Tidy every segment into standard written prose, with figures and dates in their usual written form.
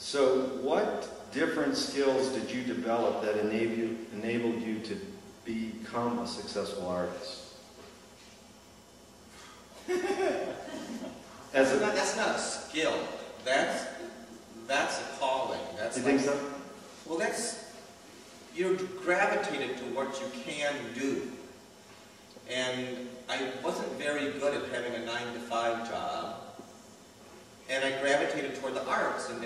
So what different skills did you develop that enabled you to become a successful artist? That's not a skill. That's a calling. That's you think so? Well, you're gravitated to what you can do. And I wasn't very good at having a 9-to-5 job. And I gravitated toward the arts. And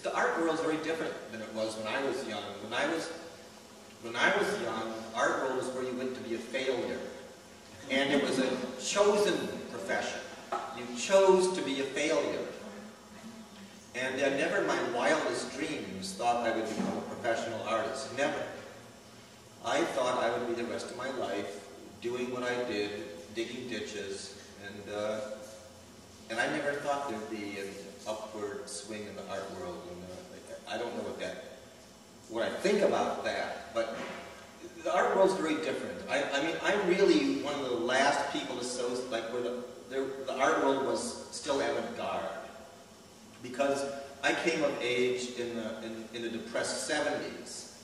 the art world is very different than it was when I was young. When I was young, art world was where you went to be a failure. And it was a chosen profession. You chose to be a failure. And never in my wildest dreams thought I would become a professional artist. Never. I thought I would be the rest of my life doing what I did, digging ditches, and I never thought there'd be an upward swing in the art world. And I don't know what I think about that, but the art world's very different. I mean, I'm really one of the last people to where the art world was still avant-garde, because I came of age in the depressed 70s,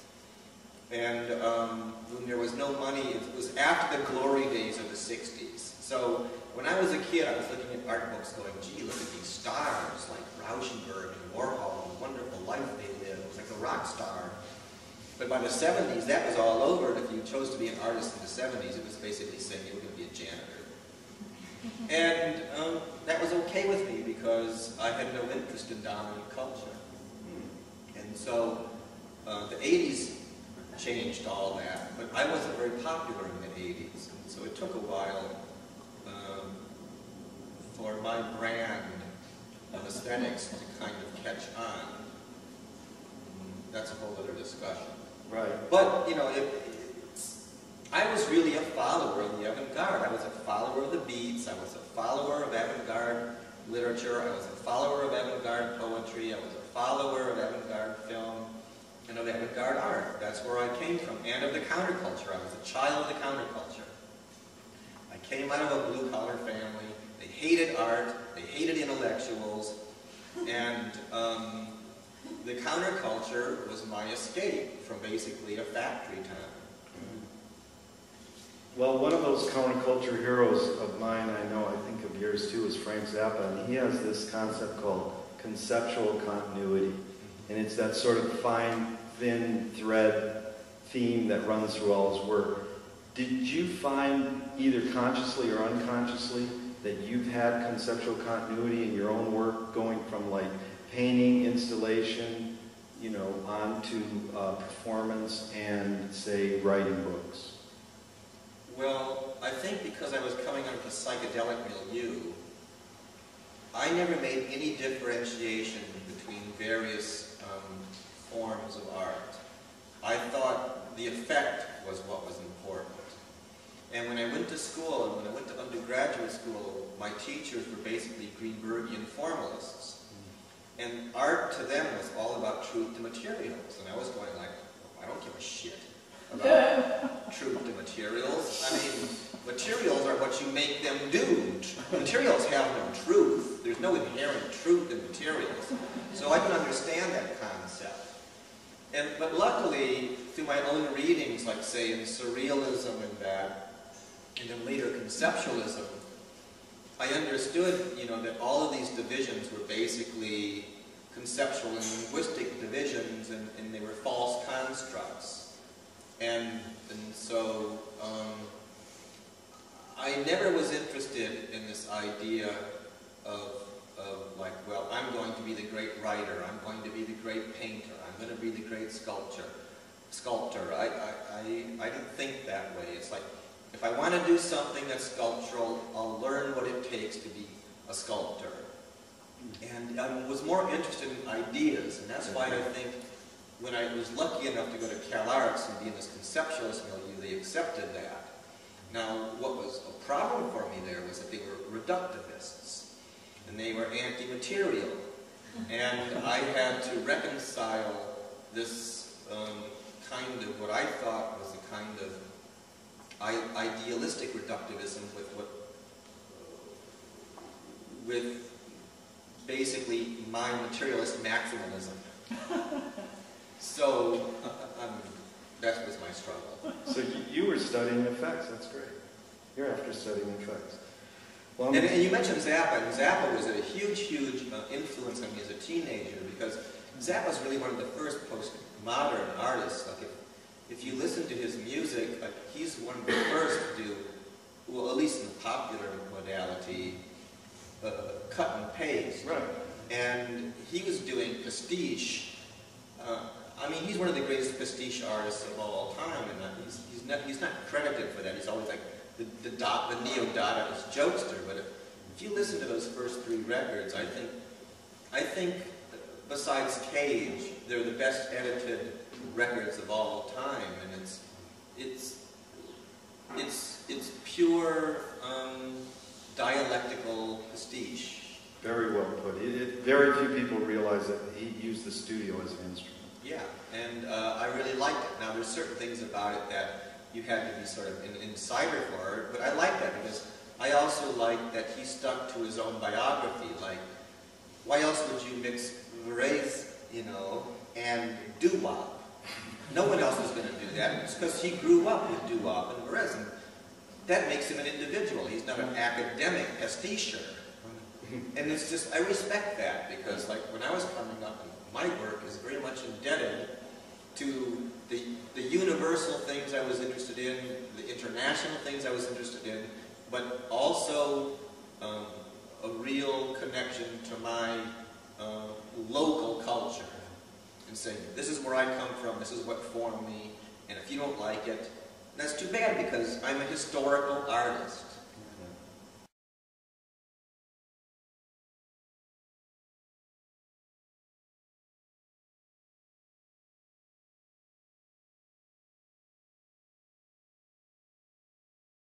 and when there was no money, it was after the glory days of the 60s. So when I was a kid, I was looking at art books going, gee, look at these stars like Rauschenberg and Warhol, the wonderful life they lived. It was like a rock star. But by the 70s, that was all over, and if you chose to be an artist in the 70s, it was basically saying you were going to be a janitor. And that was okay with me because I had no interest in dominant culture. And so the 80s changed all that, but I wasn't very popular in the 80s. And so it took a while for my brand of aesthetics to kind of catch on. That's a whole other discussion. Right. But, you know, I was really a follower of the avant-garde. I was a follower of the beats. I was a follower of avant-garde literature. I was a follower of avant-garde poetry. I was a follower of avant-garde film and of avant-garde art. That's where I came from. And of the counterculture. I was a child of the counterculture. I came out of a blue-collar family. They hated art. They hated intellectuals. And the counterculture was my escape from basically a factory town. Well, one of those counterculture heroes of mine, I know, I think of yours too, is Frank Zappa, and he has this concept called conceptual continuity. And it's that sort of fine, thin thread theme that runs through all his work. Did you find, either consciously or unconsciously, that you've had conceptual continuity in your own work, going from like painting, installation, you know, onto performance and, say, writing books? Well, I think because I was coming out of the psychedelic milieu, I never made any differentiation between various forms of art. I thought the effect was what was important. And when I went to school, and when I went to undergraduate school, my teachers were basically Greenbergian formalists. And art to them was all about truth to materials. And I was going like, I don't give a shit about truth to materials. I mean, materials are what you make them do. Materials have no truth. There's no inherent truth in materials. So I can understand that concept. But luckily, through my own readings, like say in surrealism and then later conceptualism, I understood, you know, that all of these divisions were basically conceptual and linguistic divisions, and they were false constructs. And so I never was interested in this idea of like, well, I'm going to be the great writer, I'm going to be the great painter, I'm going to be the great sculptor. I didn't think that way. It's like, if I want to do something that's sculptural, I'll learn what it takes to be a sculptor. And I was more interested in ideas, and that's why I think when I was lucky enough to go to Cal Arts and be in this conceptualist milieu, they accepted that. Now, what was a problem for me there was that they were reductivists, and they were anti-material. And I had to reconcile this kind of what I thought was a kind of idealistic reductivism with basically my materialist maximalism. So that was my struggle. So you were studying effects. That's great. You're after studying effects. Well, and you mentioned Zappa, and Zappa was a huge, huge influence on me as a teenager, because Zappa's really one of the first postmodern artists. Like if you listen to his music, like he's one of the first to do, well, at least in the popular modality, cut and paste. Right. And he was doing pastiche. I mean, he's one of the greatest pastiche artists of all time, and he's not credited for that. He's always like the neo-Dadaist jokester. But if you listen to those first 3 records, I think besides Cage, they're the best edited records of all time, and it's pure dialectical pastiche. Very well put. Very few people realize that he used the studio as an instrument. Yeah, and I really liked it. Now, there's certain things about it that you had to be sort of an insider for, but I like that because I also like that he stuck to his own biography. Like, why else would you mix Varese, and doo-wop? No one else was going to do that. It's because he grew up with doo-wop and Varese, and that makes him an individual. He's not an academic pasticher. And it's just, I respect that, because like when I was coming up, my work is very much indebted to the universal things I was interested in, the international things I was interested in, but also a real connection to my local culture, and saying, this is where I come from, this is what formed me, and if you don't like it, that's too bad, because I'm a historical artist.